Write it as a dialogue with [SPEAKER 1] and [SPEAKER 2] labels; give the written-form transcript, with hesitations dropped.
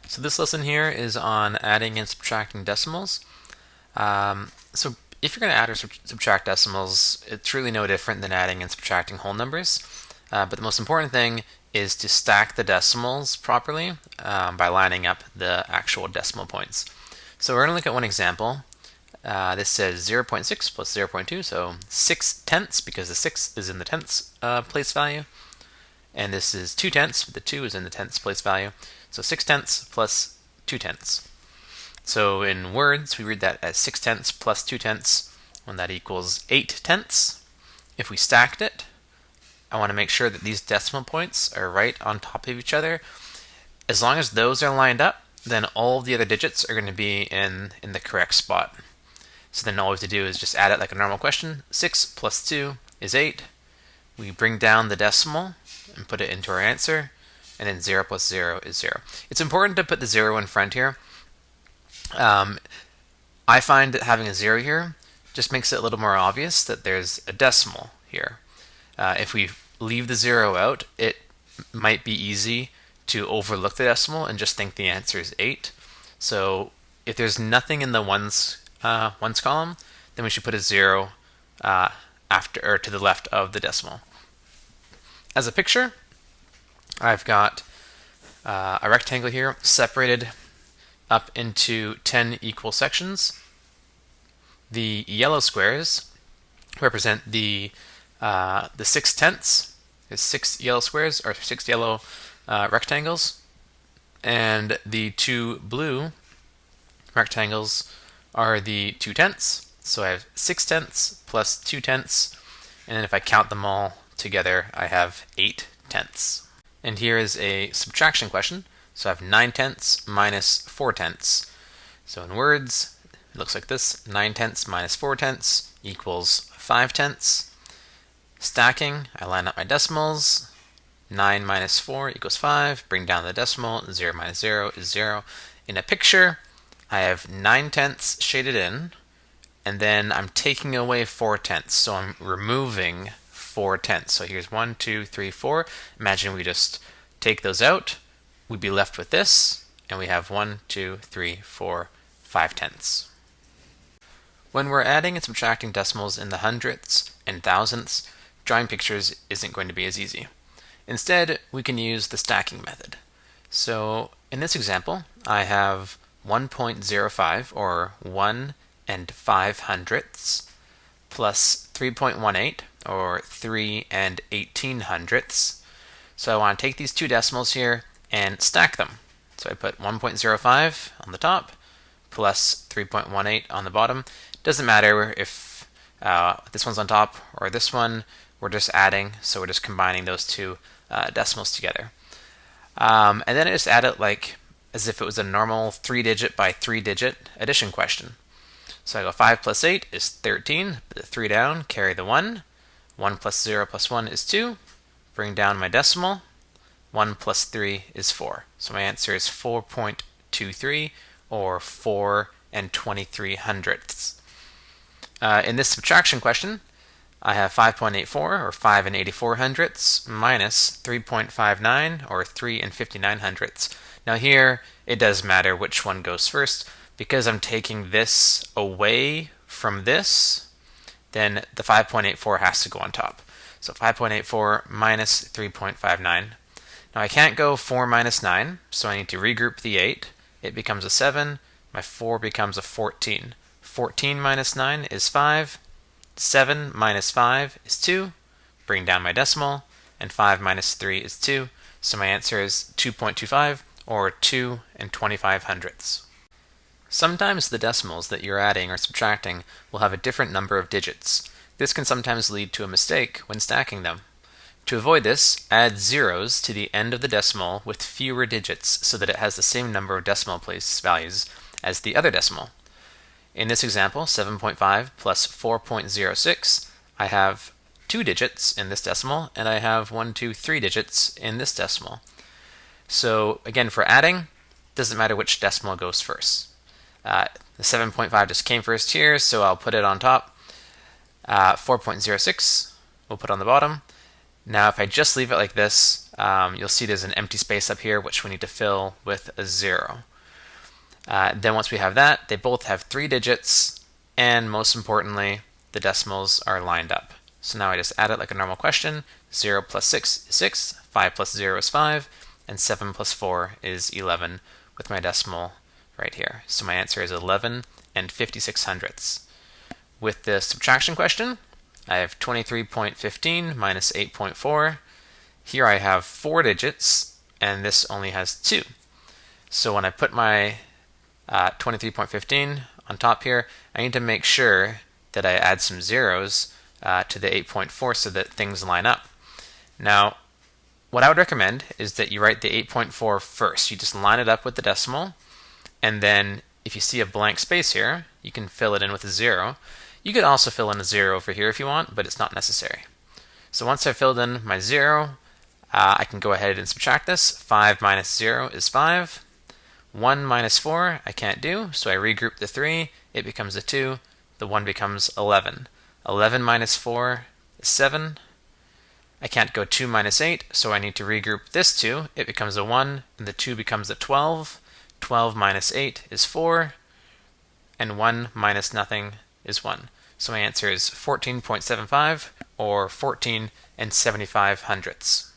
[SPEAKER 1] So this lesson here is on adding and subtracting decimals. So if you're going to add or subtract decimals, it's really no different than adding and subtracting whole numbers. But the most important thing is to stack the decimals properly by lining up the actual decimal points. So we're going to look at one example. This says 0.6 plus 0.2, so 6 tenths because the 6 is in the tenths place value. And this is 2 tenths, the 2 is in the tenths place value. So 6 tenths plus 2 tenths. So in words, we read that as 6 tenths plus 2 tenths, when that equals 8 tenths. If we stacked it, I want to make sure that these decimal points are right on top of each other. As long as those are lined up, then all of the other digits are going to be in the correct spot. So then all we have to do is just add it like a normal question. 6 plus 2 is 8. We bring down the decimal and put it into our answer, and then 0 plus 0 is 0. It's important to put the 0 in front here. I find that having a 0 here just makes it a little more obvious that there's a decimal here. If we leave the 0 out, it might be easy to overlook the decimal and just think the answer is 8. So if there's nothing in the ones column, then we should put a 0 after or to the left of the decimal. As a picture, I've got a rectangle here separated up into 10 equal sections. The yellow squares represent the 6 tenths. There's 6 yellow squares, or 6 yellow rectangles, and the 2 blue rectangles are the 2 tenths. So I have 6 tenths plus 2 tenths, and then if I count them all together, I have 8 tenths. And here is a subtraction question. So I have 9 tenths minus 4 tenths. So in words, it looks like this. 9 tenths minus 4 tenths equals 5 tenths. Stacking, I line up my decimals. 9 minus 4 equals 5. Bring down the decimal. 0 minus 0 is 0. In a picture, I have 9 tenths shaded in, and then I'm taking away 4 tenths. So I'm removing 4 tenths. So here's 1, 2, 3, 4. Imagine we just take those out. We'd be left with this, and we have 1, 2, 3, 4, 5 tenths. When we're adding and subtracting decimals in the hundredths and thousandths, drawing pictures isn't going to be as easy. Instead, we can use the stacking method. So in this example, I have 1.05, or 1 and 5 hundredths, plus 3.18, or 3 and 18 hundredths. So I want to take these two decimals here and stack them. So I put 1.05 on the top plus 3.18 on the bottom. Doesn't matter if this one's on top or this one, we're just adding, so we're just combining those two decimals together. And then I just add it like as if it was a normal 3-digit by 3-digit addition question. So I go 5 plus 8 is 13, put the 3 down, carry the 1. 1 plus 0 plus 1 is 2. Bring down my decimal. 1 plus 3 is 4. So my answer is 4.23, or 4 and 23 hundredths. In this subtraction question, I have 5.84, or 5 and 84 hundredths, minus 3.59, or 3 and 59 hundredths. Now here, it does matter which one goes first. Because I'm taking this away from this, then the 5.84 has to go on top. So 5.84 minus 3.59. Now I can't go 4 minus 9, so I need to regroup the 8. It becomes a 7. My 4 becomes a 14. 14 minus 9 is 5. 7 minus 5 is 2. Bring down my decimal. And 5 minus 3 is 2. So my answer is 2.25, or 2 and 25 hundredths. Sometimes the decimals that you're adding or subtracting will have a different number of digits. This can sometimes lead to a mistake when stacking them. To avoid this, add zeros to the end of the decimal with fewer digits so that it has the same number of decimal place values as the other decimal. In this example, 7.5 plus 4.06, I have 2 digits in this decimal, and I have 1, 2, 3 digits in this decimal. So again, for adding, doesn't matter which decimal goes first. The 7.5 just came first here, so I'll put it on top. 4.06 we'll put on the bottom. Now if I just leave it like this, you'll see there's an empty space up here which we need to fill with a 0. Then once we have that, they both have 3 digits, and most importantly, the decimals are lined up. So now I just add it like a normal question. 0 plus 6 is 6, 5 plus 0 is 5, and 7 plus 4 is 11 with my decimal right here. So my answer is 11 and 56 hundredths. With the subtraction question, I have 23.15 minus 8.4. Here I have 4 digits, and this only has 2. So when I put my 23.15 on top here, I need to make sure that I add some zeros to the 8.4 so that things line up. Now, what I would recommend is that you write the 8.4 first. You just line it up with the decimal, and then if you see a blank space here, you can fill it in with a 0. You could also fill in a 0 over here if you want, but it's not necessary. So once I've filled in my 0, I can go ahead and subtract this. 5 minus 0 is 5. 1 minus 4 I can't do, so I regroup the 3. It becomes a 2. The 1 becomes 11. 11 minus 4 is 7. I can't go 2 minus 8, so I need to regroup this 2. It becomes a 1, and the 2 becomes a 12. 12 minus 8 is 4, and 1 minus nothing is 1. So my answer is 14.75, or 14 and 75 hundredths.